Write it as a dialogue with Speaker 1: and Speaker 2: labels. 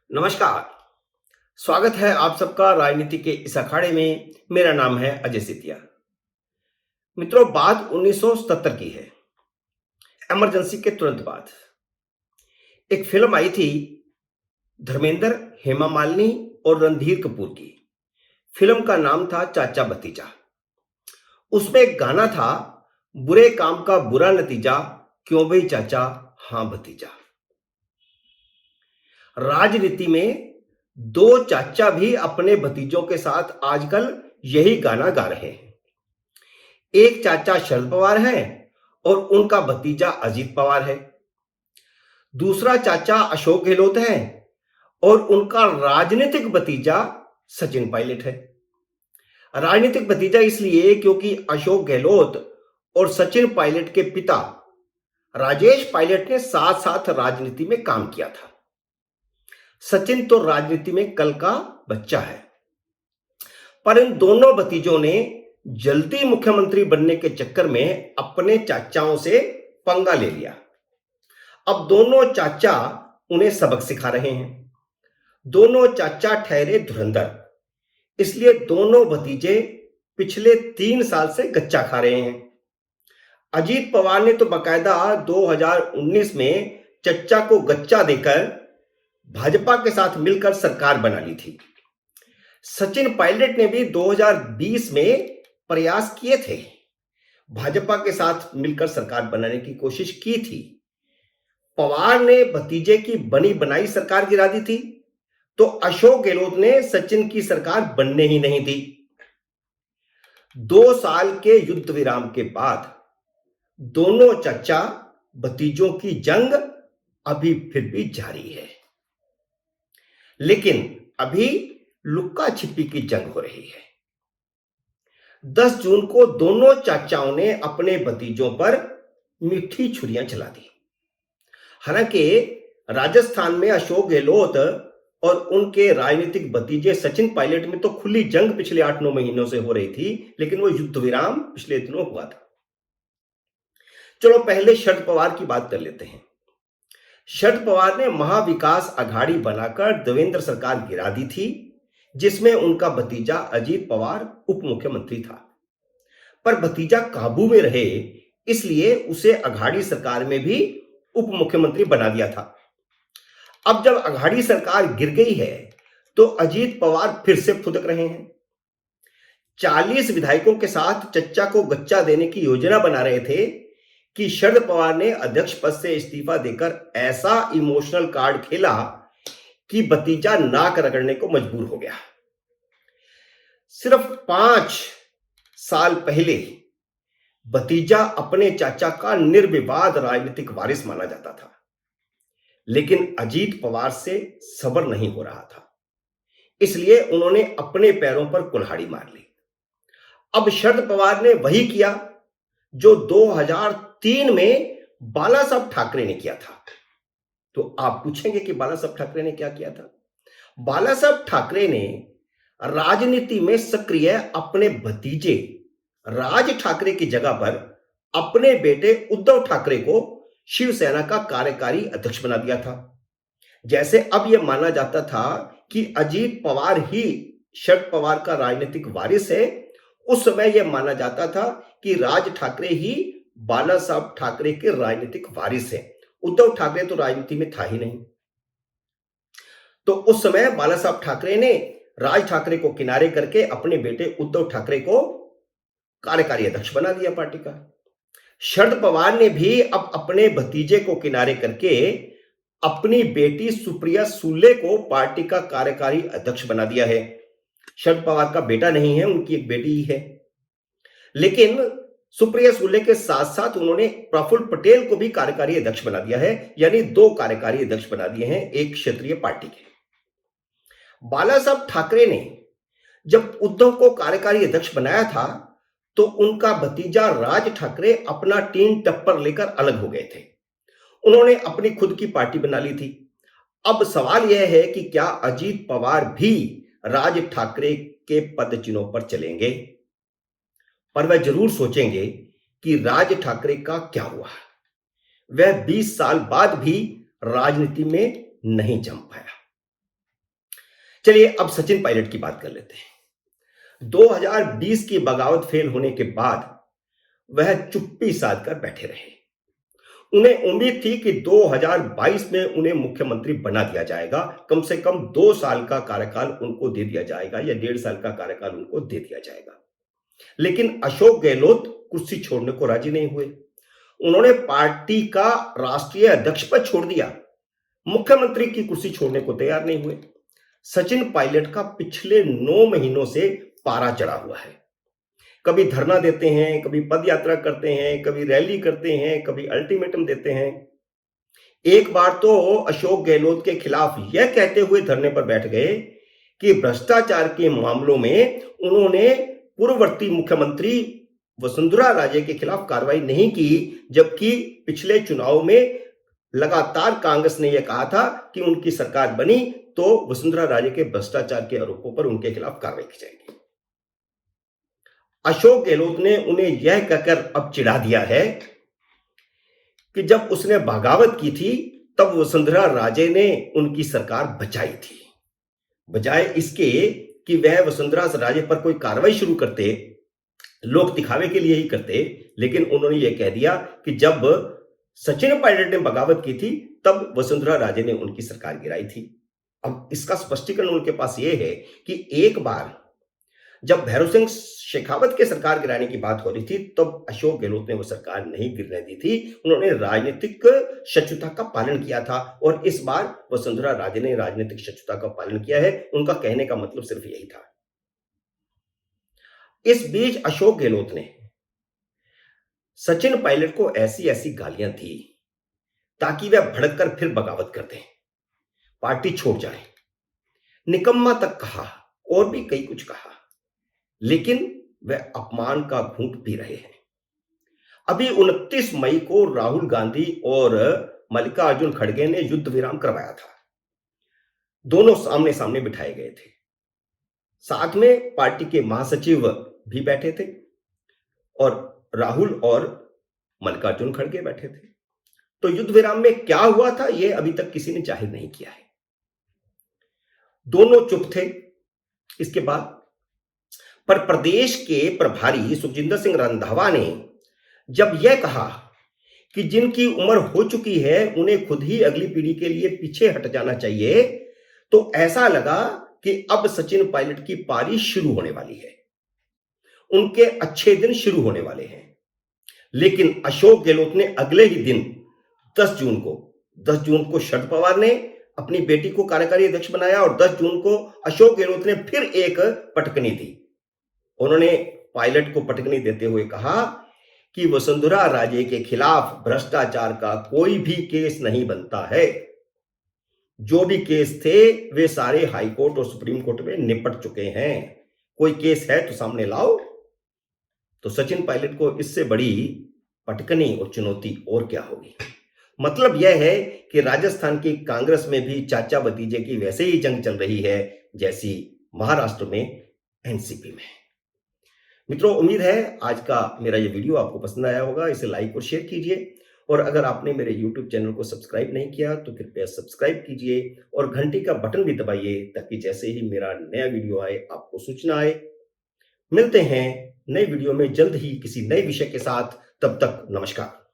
Speaker 1: नमस्कार। स्वागत है आप सबका राजनीति के इस अखाड़े में। मेरा नाम है अजय सितिया। मित्रों, बात 1977 की है। इमरजेंसी के तुरंत बाद एक फिल्म आई थी, धर्मेंद्र, हेमा मालिनी और रणधीर कपूर की। फिल्म का नाम था चाचा भतीजा। उसमें एक गाना था, बुरे काम का बुरा नतीजा, क्यों भाई चाचा हां भतीजा। राजनीति में दो चाचा भी अपने भतीजों के साथ आजकल यही गाना गा रहे हैं। एक चाचा शरद पवार है और उनका भतीजा अजीत पवार है। दूसरा चाचा अशोक गहलोत है और उनका राजनीतिक भतीजा सचिन पायलट है। राजनीतिक भतीजा इसलिए क्योंकि अशोक गहलोत और सचिन पायलट के पिता राजेश पायलट ने साथ साथ राजनीति में काम किया था। सचिन तो राजनीति में कल का बच्चा है, पर इन दोनों भतीजों ने जल्दी मुख्यमंत्री बनने के चक्कर में अपने चाचाओं से पंगा ले लिया। अब दोनों चाचा उन्हें सबक सिखा रहे हैं। दोनों चाचा ठहरे धुरंधर, इसलिए दोनों भतीजे पिछले 3 साल से गच्चा खा रहे हैं। अजीत पवार ने तो बकायदा 2019 में चच्चा को गच्चा देकर भाजपा के साथ मिलकर सरकार बना ली थी। सचिन पायलट ने भी 2020 में प्रयास किए थे, भाजपा के साथ मिलकर सरकार बनाने की कोशिश की थी। पवार ने भतीजे की बनी बनाई सरकार गिरा दी थी, तो अशोक गहलोत ने सचिन की सरकार बनने ही नहीं दी। 2 साल के युद्ध विराम के बाद दोनों चाचा भतीजों की जंग अभी फिर भी जारी है, लेकिन अभी लुक्का छिपी की जंग हो रही है। 10 जून को दोनों चाचाओं ने अपने भतीजों पर मीठी छुरियां चला दी। हालांकि राजस्थान में अशोक गहलोत और उनके राजनीतिक भतीजे सचिन पायलट में तो खुली जंग पिछले 8-9 महीनों से हो रही थी, लेकिन वो युद्ध विराम पिछले दिनों हुआ था। चलो पहले शरद पवार की बात कर लेते हैं। शरद पवार ने महाविकास अघाड़ी बनाकर देवेंद्र सरकार गिरा दी थी, जिसमें उनका भतीजा अजीत पवार उप मुख्यमंत्री था। पर भतीजा काबू में रहे, इसलिए उसे अघाड़ी सरकार में भी उप मुख्यमंत्री बना दिया था। अब जब अघाड़ी सरकार गिर गई है, तो अजीत पवार फिर से फुदक रहे हैं। 40 विधायकों के साथ चच्चा को गच्चा देने की योजना बना रहे थे कि शरद पवार ने अध्यक्ष पद से इस्तीफा देकर ऐसा इमोशनल कार्ड खेला कि भतीजा नाक रगड़ने को मजबूर हो गया। सिर्फ 5 साल पहले भतीजा अपने चाचा का निर्विवाद राजनीतिक वारिस माना जाता था, लेकिन अजीत पवार से सब्र नहीं हो रहा था, इसलिए उन्होंने अपने पैरों पर कुल्हाड़ी मार ली। अब शरद पवार ने वही किया जो 2003 में बाला साहब ठाकरे ने किया था। तो आप पूछेंगे कि बाला साहब ठाकरे ने क्या किया था? बाला साहब ठाकरे ने राजनीति में सक्रिय अपने भतीजे राज ठाकरे की जगह पर अपने बेटे उद्धव ठाकरे को शिवसेना का कार्यकारी अध्यक्ष बना दिया था। जैसे अब यह माना जाता था कि अजीत पवार ही शरद पवार का राजनीतिक वारिस है, उस समय यह माना जाता था कि राज ठाकरे ही बाला साहब ठाकरे के राजनीतिक वारिस हैं। उद्धव ठाकरे तो राजनीति में था ही नहीं। तो उस समय बाला साहब ठाकरे ने राज ठाकरे को किनारे करके अपने बेटे उद्धव ठाकरे को कार्यकारी अध्यक्ष बना दिया पार्टी का। शरद पवार ने भी अब अपने भतीजे को किनारे करके अपनी बेटी सुप्रिया सुले को पार्टी का कार्यकारी अध्यक्ष बना दिया है। शरद पवार का बेटा नहीं है, उनकी एक बेटी ही है, लेकिन सुप्रिया सुले के साथ साथ उन्होंने प्रफुल्ल पटेल को भी कार्यकारी अध्यक्ष बना दिया है, यानी 2 कार्यकारी अध्यक्ष बना दिए हैं एक क्षेत्रीय पार्टी के। बाला साहब ठाकरे ने जब उद्धव को कार्यकारी अध्यक्ष बनाया था, तो उनका भतीजा राज ठाकरे अपना टीम टप्पर लेकर अलग हो गए थे। उन्होंने अपनी खुद की पार्टी बना ली थी। अब सवाल यह है कि क्या अजीत पवार भी राज ठाकरे के पद चिन्हों पर चलेंगे? पर वह जरूर सोचेंगे कि राज ठाकरे का क्या हुआ। वह 20 साल बाद भी राजनीति में नहीं जम पाया। चलिए अब सचिन पायलट की बात कर लेते हैं। 2020 की बगावत फेल होने के बाद वह चुप्पी साध कर बैठे रहे। उन्हें उम्मीद थी कि 2022 में उन्हें मुख्यमंत्री बना दिया जाएगा, कम से कम 2 साल का कार्यकाल उनको दे दिया जाएगा या 1.5 साल का कार्यकाल उनको दे दिया जाएगा। लेकिन अशोक गहलोत कुर्सी छोड़ने को राजी नहीं हुए। उन्होंने पार्टी का राष्ट्रीय अध्यक्ष पद छोड़ दिया, मुख्यमंत्री की कुर्सी छोड़ने को तैयार नहीं हुए। सचिन पायलट का पिछले 9 महीनों से पारा चढ़ा हुआ है। कभी धरना देते हैं, कभी पद यात्रा करते हैं, कभी रैली करते हैं, कभी अल्टीमेटम देते हैं। एक बार तो अशोक गहलोत के खिलाफ यह कहते हुए धरने पर बैठ गए कि भ्रष्टाचार के मामलों में उन्होंने पूर्ववर्ती मुख्यमंत्री वसुंधरा राजे के खिलाफ कार्रवाई नहीं की, जबकि पिछले चुनाव में लगातार कांग्रेस ने यह कहा था कि उनकी सरकार बनी तो वसुंधरा राजे के भ्रष्टाचार के आरोपों पर उनके खिलाफ कार्रवाई की जाएगी। अशोक गहलोत ने उन्हें यह कहकर अब चिढ़ा दिया है कि जब उसने बगावत की थी तब वसुंधरा राजे ने उनकी सरकार बचाई थी। बजाय इसके कि वह वसुंधरा राजे पर कोई कार्रवाई शुरू करते, लोग दिखावे के लिए ही करते, लेकिन उन्होंने यह कह दिया कि जब सचिन पायलट ने बगावत की थी तब वसुंधरा राजे ने उनकी सरकार गिराई थी। अब इसका स्पष्टीकरण उनके पास यह है कि एक बार जब भैरव सिंह शेखावत के सरकार गिराने की बात हो रही थी तब अशोक गहलोत ने वो सरकार नहीं गिरने दी थी। उन्होंने राजनीतिक सच्चुता का पालन किया था और इस बार वसुंधरा राजे ने राजनीतिक सच्चुता का पालन किया है। उनका कहने का मतलब सिर्फ यही था। इस बीच अशोक गहलोत ने सचिन पायलट को ऐसी ऐसी गालियां दी ताकि वह भड़ककर फिर बगावत कर दें, पार्टी छोड़ जाए, निकम्मा तक कहा और भी कई कुछ कहा, लेकिन वह अपमान का घूंट पी रहे हैं। अभी 29 मई को राहुल गांधी और मल्लिकार्जुन खड़गे ने युद्ध विराम करवाया था। दोनों सामने सामने बिठाए गए थे। साथ में पार्टी के महासचिव भी बैठे थे और राहुल और मल्लिकार्जुन खड़गे बैठे थे। तो युद्ध विराम में क्या हुआ था यह अभी तक किसी ने जाहिर नहीं किया है। दोनों चुप थे। इसके बाद पर प्रदेश के प्रभारी सुखजिंदर सिंह रंधावा ने जब यह कहा कि जिनकी उम्र हो चुकी है उन्हें खुद ही अगली पीढ़ी के लिए पीछे हट जाना चाहिए, तो ऐसा लगा कि अब सचिन पायलट की पारी शुरू होने वाली है, उनके अच्छे दिन शुरू होने वाले हैं। लेकिन अशोक गहलोत ने अगले ही दिन 10 जून को शरद पवार ने अपनी बेटी को कार्यकारी अध्यक्ष बनाया और 10 जून को अशोक गहलोत ने फिर एक पटकनी दी। उन्होंने पायलट को पटकनी देते हुए कहा कि वसुंधरा राजे के खिलाफ भ्रष्टाचार का कोई भी केस नहीं बनता है। जो भी केस थे वे सारे हाई कोर्ट और सुप्रीम कोर्ट में निपट चुके हैं। कोई केस है तो सामने लाओ। तो सचिन पायलट को इससे बड़ी पटकनी और चुनौती और क्या होगी। मतलब यह है कि राजस्थान की कांग्रेस में भी चाचा भतीजे की वैसे ही जंग चल रही है जैसी महाराष्ट्र में एनसीपी में। मित्रों, उम्मीद है आज का मेरा ये वीडियो आपको पसंद आया होगा। इसे लाइक और शेयर कीजिए और अगर आपने मेरे YouTube चैनल को सब्सक्राइब नहीं किया तो कृपया सब्सक्राइब कीजिए और घंटी का बटन भी दबाइए ताकि जैसे ही मेरा नया वीडियो आए आपको सूचना आए। मिलते हैं नए वीडियो में जल्द ही किसी नए विषय के साथ। तब तक नमस्कार।